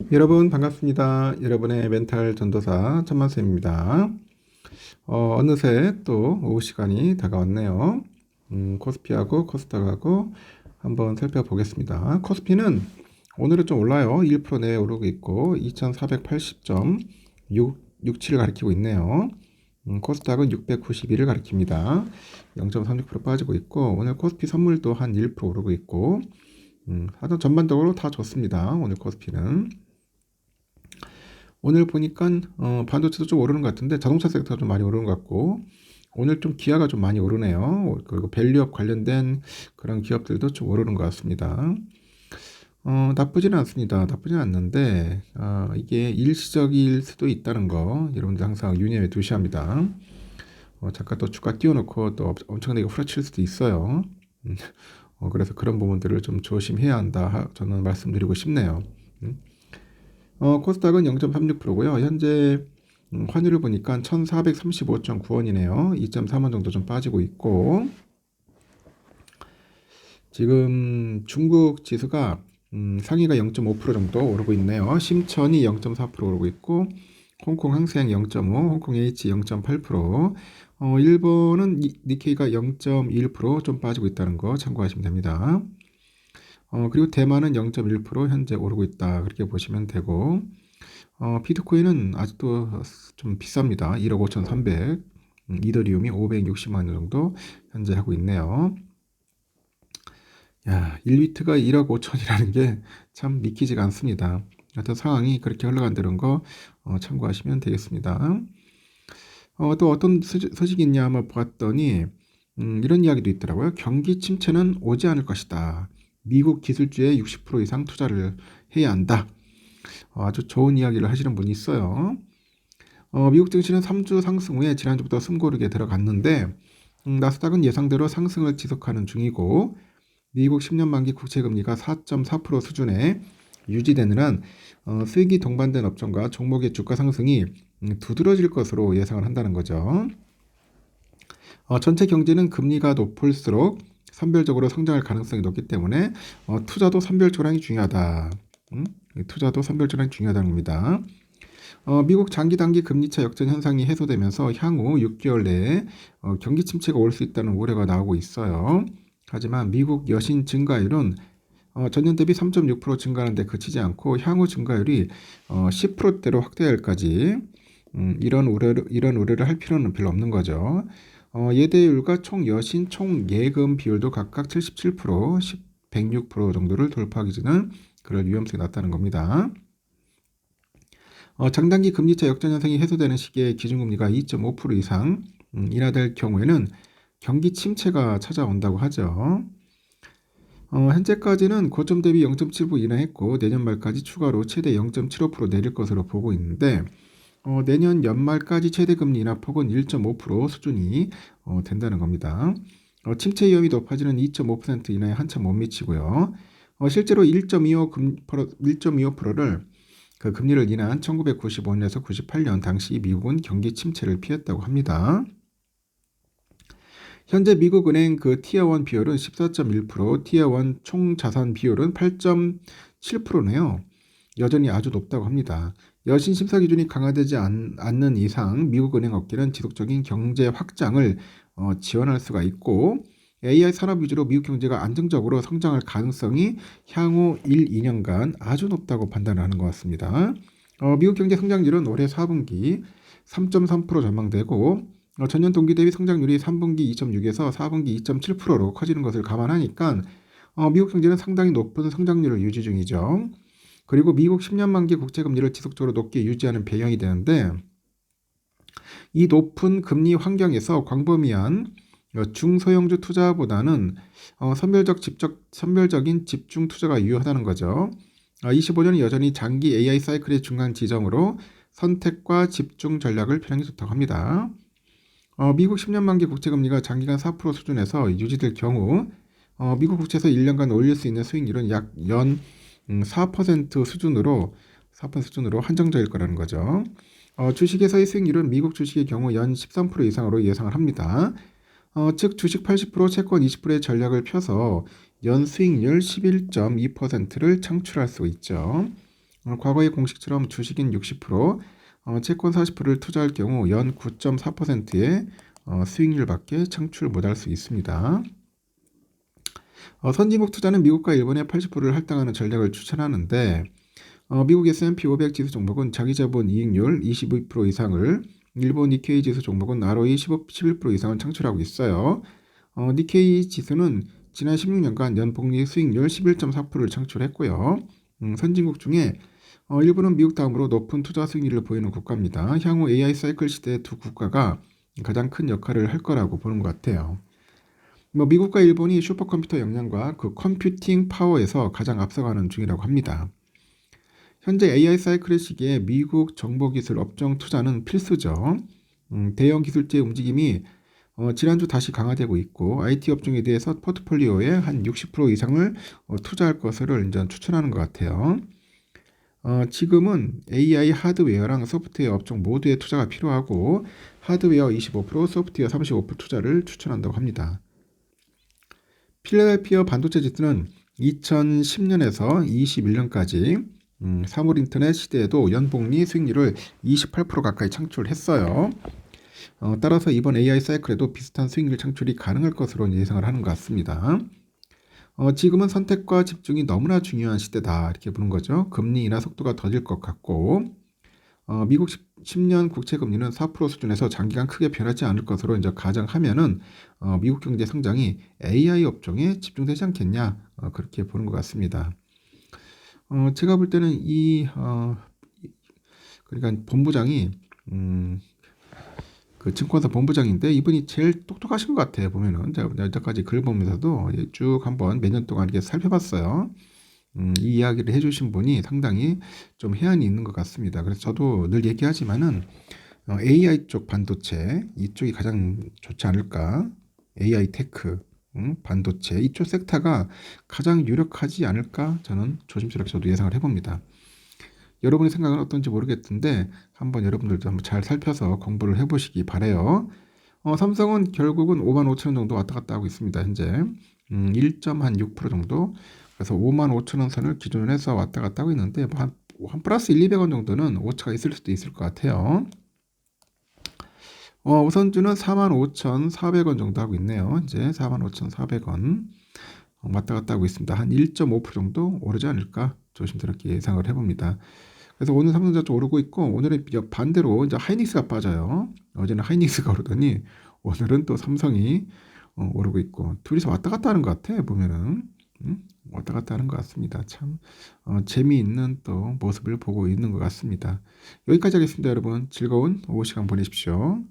여러분 반갑습니다. 여러분의 멘탈 전도사 천만쌤입니다. 어느새 또 오후 시간이 다가왔네요. 코스피하고 코스닥하고 한번 살펴보겠습니다. 코스피는 오늘은 좀 올라요. 1% 내에 오르고 있고 2480.67을 가리키고 있네요. 코스닥은 691을 가리킵니다. 0.36% 빠지고 있고 오늘 코스피 선물도 한 1% 오르고 있고 하여튼 전반적으로 다 좋습니다. 오늘 코스피는. 오늘 보니까 반도체도 좀 오르는 것 같은데 자동차 섹터가 좀 많이 오르는 것 같고 오늘 좀 기아가 좀 많이 오르네요. 그리고 밸류업 관련된 그런 기업들도 좀 오르는 것 같습니다. 나쁘지는 않습니다. 나쁘지는 않는데 이게 일시적일 수도 있다는 거 여러분들 항상 유념해 두셔야 합니다. 잠깐 또 주가 띄워놓고 또 엄청나게 후려칠 수도 있어요. 그래서 그런 부분들을 좀 조심해야 한다 저는 말씀드리고 싶네요. 코스닥은 0.36%고요. 현재 환율을 보니까 1435.9원이네요. 2.3원 정도 좀 빠지고 있고 지금 중국 지수가 상위가 0.5% 정도 오르고 있네요. 심천이 0.4% 오르고 있고 홍콩 항생 0.5, 홍콩 H 0.8%, 일본은 니케이가 0.1%좀 빠지고 있다는 거 참고하시면 됩니다. 그리고 대만은 0.1% 현재 오르고 있다. 그렇게 보시면 되고 비트코인은 아직도 좀 비쌉니다. 1억 5,300. 이더리움이 560만 원 정도 현재 하고 있네요. 야, 1비트가 1억 5천이라는 게 참 믿기지가 않습니다. 하여튼 상황이 그렇게 흘러간다는 거 참고하시면 되겠습니다. 또 어떤 소식이 있냐 한번 봤더니 이런 이야기도 있더라고요. 경기 침체는 오지 않을 것이다. 미국 기술주에 60% 이상 투자를 해야 한다. 아주 좋은 이야기를 하시는 분이 있어요. 미국 증시는 3주 상승 후에 지난주부터 숨고르게 들어갔는데 나스닥은 예상대로 상승을 지속하는 중이고 미국 10년 만기 국채금리가 4.4% 수준에 유지되는 한 수익이 동반된 업종과 종목의 주가 상승이 두드러질 것으로 예상을 한다는 거죠. 전체 경제는 금리가 높을수록 선별적으로 성장할 가능성이 높기 때문에 투자도 선별조량이 중요하다. 투자도 선별조량이 중요하다는 겁니다. 미국 장기 단기 금리차 역전 현상이 해소되면서 향후 6개월 내에 경기 침체가 올 수 있다는 우려가 나오고 있어요. 하지만 미국 여신 증가율은 전년 대비 3.6% 증가하는 데 그치지 않고 향후 증가율이 10%대로 확대할까지 이런 우려를 할 필요는 별로 없는 거죠. 예대율과 총 여신 총 예금 비율도 각각 77%, 106% 정도를 돌파하기 전은 그럴 위험성이 낮다는 겁니다. 장단기 금리차 역전 현상이 해소되는 시기에 기준금리가 2.5% 이상 인하될 경우에는 경기 침체가 찾아온다고 하죠. 현재까지는 고점 대비 0.7% 인하했고 내년 말까지 추가로 최대 0.75% 내릴 것으로 보고 있는데 내년 연말까지 최대 금리 인하 폭은 1.5% 수준이 된다는 겁니다. 침체 위험이 높아지는 2.5% 인하에 한참 못 미치고요. 실제로 1.25%를 그 금리를 인한 1995년에서 98년 당시 미국은 경기 침체를 피했다고 합니다. 현재 미국 은행 그 티어1 비율은 14.1%, 티어1 총 자산 비율은 8.7%네요. 여전히 아주 높다고 합니다. 여신 심사 기준이 강화되지 않는 이상 미국 은행 업계는 지속적인 경제 확장을 지원할 수가 있고 AI 산업 위주로 미국 경제가 안정적으로 성장할 가능성이 향후 1, 2년간 아주 높다고 판단하는 것 같습니다. 미국 경제 성장률은 올해 4분기 3.3% 전망되고 전년 동기 대비 성장률이 3분기 2.6에서 4분기 2.7%로 커지는 것을 감안하니까 미국 경제는 상당히 높은 성장률을 유지 중이죠. 그리고 미국 10년 만기 국채금리를 지속적으로 높게 유지하는 배경이 되는데 이 높은 금리 환경에서 광범위한 중소형주 투자보다는 선별적인 집중 투자가 유효하다는 거죠. 25년은 여전히 장기 AI 사이클의 중간 지점으로 선택과 집중 전략을 펴는 게 좋다고 합니다. 미국 10년 만기 국채금리가 장기간 4% 수준에서 유지될 경우 미국 국채에서 1년간 올릴 수 있는 수익률은 약 연 4% 수준으로 한정적일 거라는 거죠. 주식에서의 수익률은 미국 주식의 경우 연 13% 이상으로 예상을 합니다. 즉 주식 80%, 채권 20%의 전략을 펴서 연 수익률 11.2%를 창출할 수 있죠. 과거의 공식처럼 주식인 60%, 채권 40%를 투자할 경우 연 9.4%의 수익률밖에 창출 못할 수 있습니다. 선진국 투자는 미국과 일본의 80%를 할당하는 전략을 추천하는데 미국 S&P 500 지수 종목은 자기자본 이익률 22% 이상을, 일본 니케이 지수 종목은 ROE 11% 이상을 창출하고 있어요. 니케이 지수는 지난 16년간 연복리 수익률 11.4%를 창출했고요. 선진국 중에 일본은 미국 다음으로 높은 투자 수익률을 보이는 국가입니다. 향후 AI 사이클 시대의 두 국가가 가장 큰 역할을 할 거라고 보는 것 같아요. 미국과 일본이 슈퍼컴퓨터 역량과 그 컴퓨팅 파워에서 가장 앞서가는 중이라고 합니다. 현재 AI 사이클의 시기에 미국 정보기술 업종 투자는 필수죠. 대형 기술주의 움직임이 지난주 다시 강화되고 있고 IT 업종에 대해서 포트폴리오의 한 60% 이상을 투자할 것을 이제 추천하는 것 같아요. 지금은 AI 하드웨어랑 소프트웨어 업종 모두에 투자가 필요하고 하드웨어 25%, 소프트웨어 35% 투자를 추천한다고 합니다. 필라델피아 반도체 지수는 2010년에서 21년까지 사물 인터넷 시대에도 연복리 수익률을 28% 가까이 창출했어요. 따라서 이번 AI 사이클에도 비슷한 수익률 창출이 가능할 것으로 예상을 하는 것 같습니다. 지금은 선택과 집중이 너무나 중요한 시대다 이렇게 보는 거죠. 금리 인하 속도가 더딜 것 같고 미국 10년 국채 금리는 4% 수준에서 장기간 크게 변하지 않을 것으로 이제 가정하면은 미국 경제 성장이 AI 업종에 집중되지 않겠냐 그렇게 보는 것 같습니다. 제가 볼 때는 그러니까 본부장이 그 증권사 본부장인데 이분이 제일 똑똑하신 것 같아요. 보면은 제가 여태까지 글 보면서도 쭉 한번 몇 년 동안 이렇게 살펴봤어요. 이 이야기를 해주신 분이 상당히 좀 해안이 있는 것 같습니다. 그래서 저도 늘 얘기하지만은 AI 쪽 반도체 이쪽이 가장 좋지 않을까? AI 테크, 반도체 이쪽 섹터가 가장 유력하지 않을까? 저는 조심스럽게 저도 예상을 해봅니다. 여러분의 생각은 어떤지 모르겠는데 한번 여러분들도 한번 잘 살펴서 공부를 해보시기 바래요. 삼성은 결국은 5만 5천 원 정도 왔다 갔다 하고 있습니다. 현재 1.6% 정도. 그래서 5만 5천 원 선을 기준으로 해서 왔다 갔다 하고 있는데 한 플러스 1, 200원 정도는 오차가 있을 수도 있을 것 같아요. 우선주는 45,400원 정도 하고 있네요. 이제 45,400원 왔다 갔다 하고 있습니다. 한 1.5% 정도 오르지 않을까 조심스럽게 예상을 해봅니다. 그래서 오늘 삼성전자 오르고 있고 오늘은 반대로 이제 하이닉스가 빠져요. 어제는 하이닉스가 오르더니 오늘은 또 삼성이 오르고 있고 둘이서 왔다 갔다 하는 것 같아 보면은 왔다 갔다 하는 것 같습니다. 참 재미있는 또 모습을 보고 있는 것 같습니다. 여기까지 하겠습니다. 여러분 즐거운 오후 시간 보내십시오.